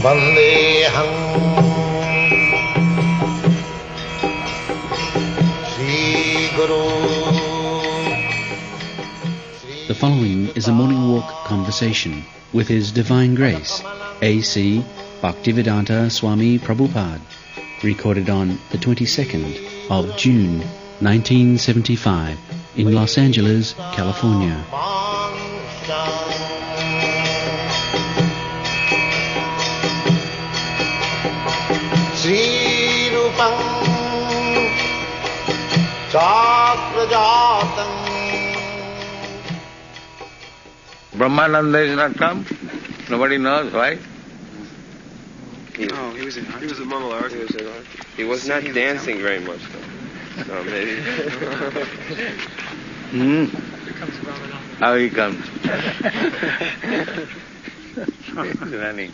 Vandeham Sri Guru. The following is a morning walk conversation with His Divine Grace, A.C. Bhaktivedanta Swami Prabhupada, recorded on the 22nd of June 1975 in Los Angeles, California. Sri Rupam Chakrajatam. Brahmananda is not come? Nobody knows why? He was at Mangalarti. He was not dancing very much, though. So maybe. How he comes? He's running.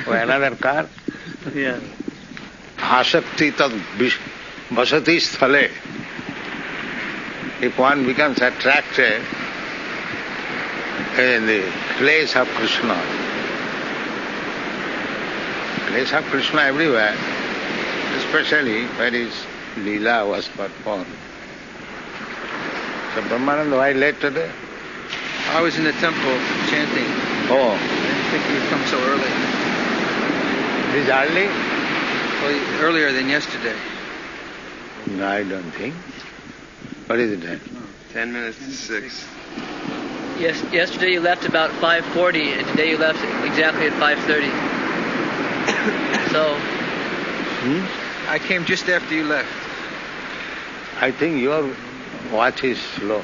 Oh, another car? Yeah. Asakti tad vasati sthale. If one becomes attracted in the place of Krishna everywhere, especially where his Leela was performed. So Brahmananda, why late today? I was in the temple chanting. Oh, I didn't think he would come so early. it is early? Well, earlier than yesterday. No, I don't think. What is it then? 10 minutes to 6. Yes, yesterday you left about 5:40, and today you left exactly at 5:30. So, I came just after you left. I think your watch is slow.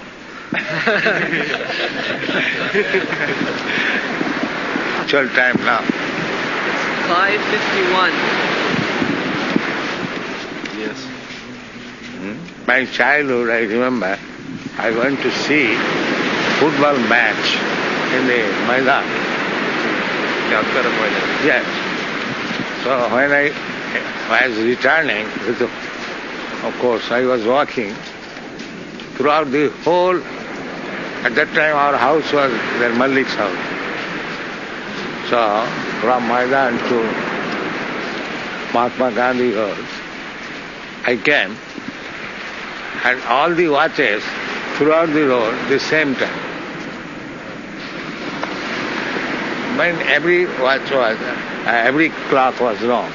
Actual time now. 5:51. Yes. My childhood, I remember, I went to see football match in the Maidan. Calcutta Maidan. Yes. So when I was returning, of course I was walking throughout the whole, at that time our house was their Malik's house. So from Maidan to Mahatma Gandhi house, I came, and all the watches throughout the road the same time. When every watch was, every clock was wrong.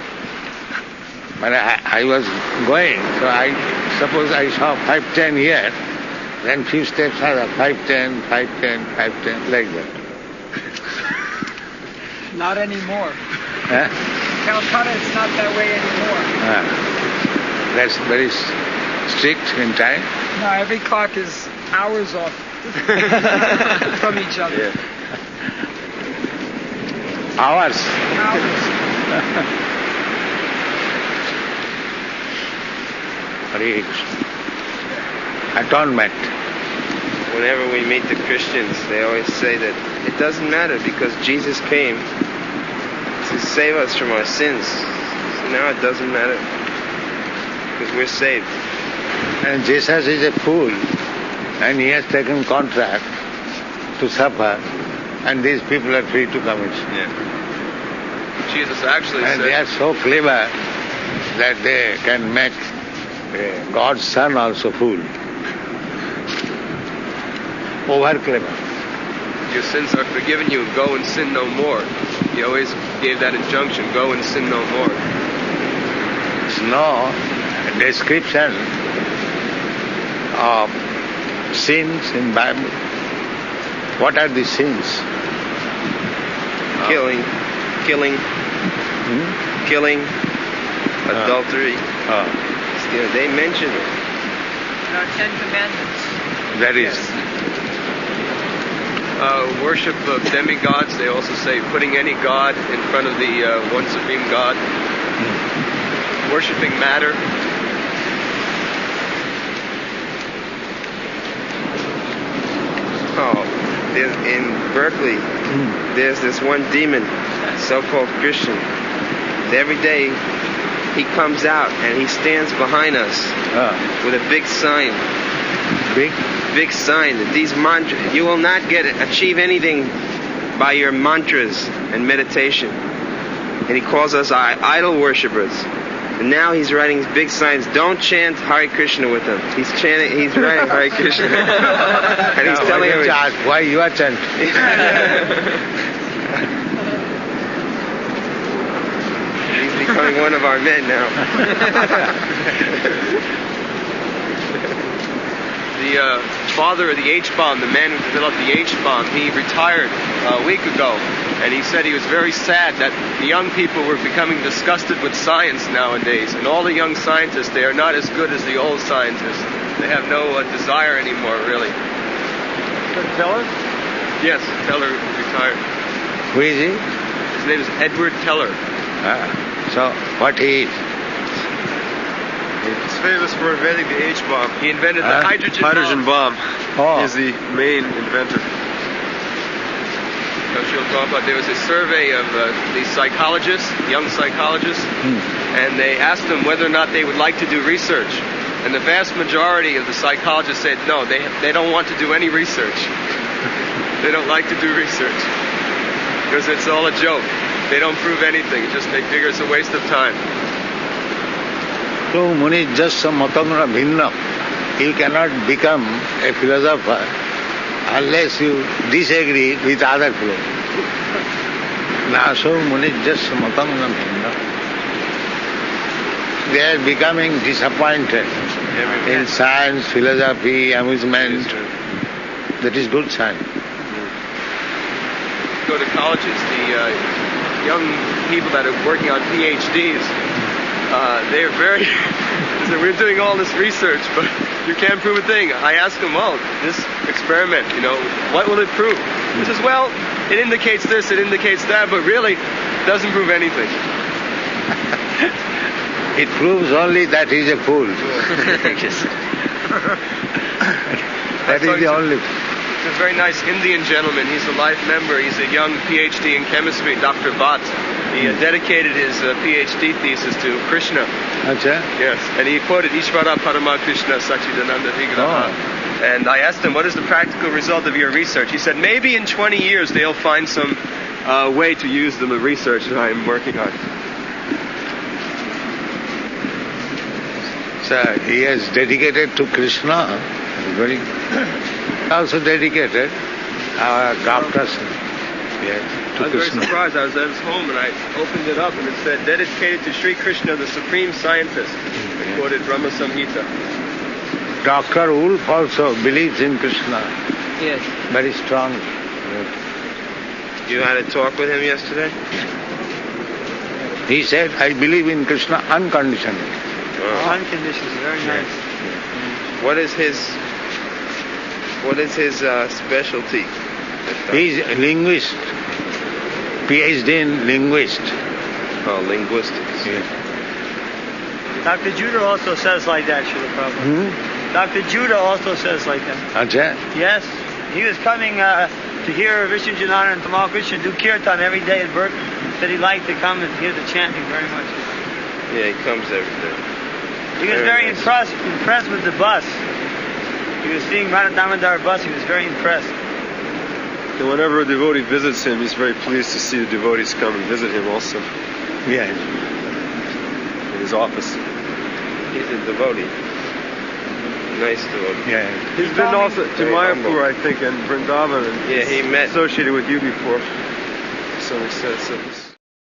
But I was going, so I suppose I saw 5:10 here, then few steps further, 5:10, 5:10, 5:10, like that. Not anymore. Huh? Calcutta, it's not that way anymore. That's very strict in time. No, every clock is hours off from each other. Yeah. Hours. Hare Krishna. Atonement. Whenever we meet the Christians, they always say that it doesn't matter because Jesus came to save us from our sins. So now it doesn't matter because we're saved. And Jesus is a fool, and he has taken contract to suffer, and these people are free to commit. Yeah. Jesus actually And said... they are so clever that they can make God's son also fool. Over clever. Your sins are forgiven you, go and sin no more. He always gave that injunction, go and sin no more. There's no description of sins in Bible. What are the sins? Killing, adultery. Stealing. They mention it. In our 10 Commandments. That is. Worship of demigods. They also say putting any god in front of the one supreme God. Worshipping matter. In Berkeley, there's this one demon, so-called Christian. And every day he comes out and he stands behind us with a big sign. Big sign that these mantras, you will not achieve anything by your mantras and meditation. And he calls us idol worshippers. And now he's writing these big signs, don't chant Hare Krishna with him. He's writing Hare Krishna. And he's telling him... Why you are chanting? He's becoming one of our men now. The father of the H-bomb, the man who developed the H-bomb, he retired a week ago, and he said he was very sad that the young people were becoming disgusted with science nowadays, and all the young scientists, they are not as good as the old scientists. They have no desire anymore, really. Teller? Yes, Teller retired. Who is he? His name is Edward Teller. So, what he is? He's famous for inventing the H-bomb. He invented the hydrogen bomb. Oh. He's the main inventor. There was a survey of these psychologists, young psychologists, and they asked them whether or not they would like to do research. And the vast majority of the psychologists said no, they don't want to do any research. They don't like to do research because it's all a joke. They don't prove anything. They figure it's a waste of time. So, Muni, just matanga bhinna. You cannot become a philosopher unless you disagree with other philosophers. Now, so Muni, just matanga bhinna. They are becoming disappointed in science, philosophy, amusement. That is good sign. Go to colleges, the young people that are working on PhDs, they're very... we're doing all this research, but you can't prove a thing. I ask them, well, this experiment, what will it prove? He says, well, it indicates this, it indicates that, but really, it doesn't prove anything. It proves only that he is a fool. That is the only... It's a very nice Indian gentleman. He's a life member. He's a young PhD in chemistry, Dr. Bhatt. He dedicated his PhD thesis to Krishna. Achha? Yes, and he quoted Ishvara Parama Krishna Sachidananda Vigraha. And I asked him, what is the practical result of your research? He said, maybe in 20 years they'll find some way to use the research that I'm working on. So he has dedicated to Krishna. Very also dedicated our doctors. Yes, I was very surprised. I was at his home and I opened it up and it said, dedicated to Sri Krishna, the supreme scientist. I quoted Brahma Samhita. Dr. Wolf also believes in Krishna. Yes. Very strong. You had a talk with him yesterday? He said, I believe in Krishna unconditionally. Unconditionally, very nice. What is his specialty? He is a linguist, PhD in linguist. Oh, linguistics. Yes. Dr. Judah also says like that, Srila Prabhupada. Dr. Judah also says like that. Achha? Yes. He was coming to hear Vishnu Janana and Tamal Krishna do kirtan every day at Berkeley. Said he liked to come and hear the chanting very much. Yeah, he comes every day. He was very impressed with the bus. He was seeing Radha Damodar bus. He was very impressed. And whenever a devotee visits him, he's very pleased to see the devotees come and visit him also. Yes. In his office. He's a devotee. Nice devotee. Yeah. He's been also to Mayapur, I think, and Vrindavan. And yeah, he met. Associated with you before. To some extent. So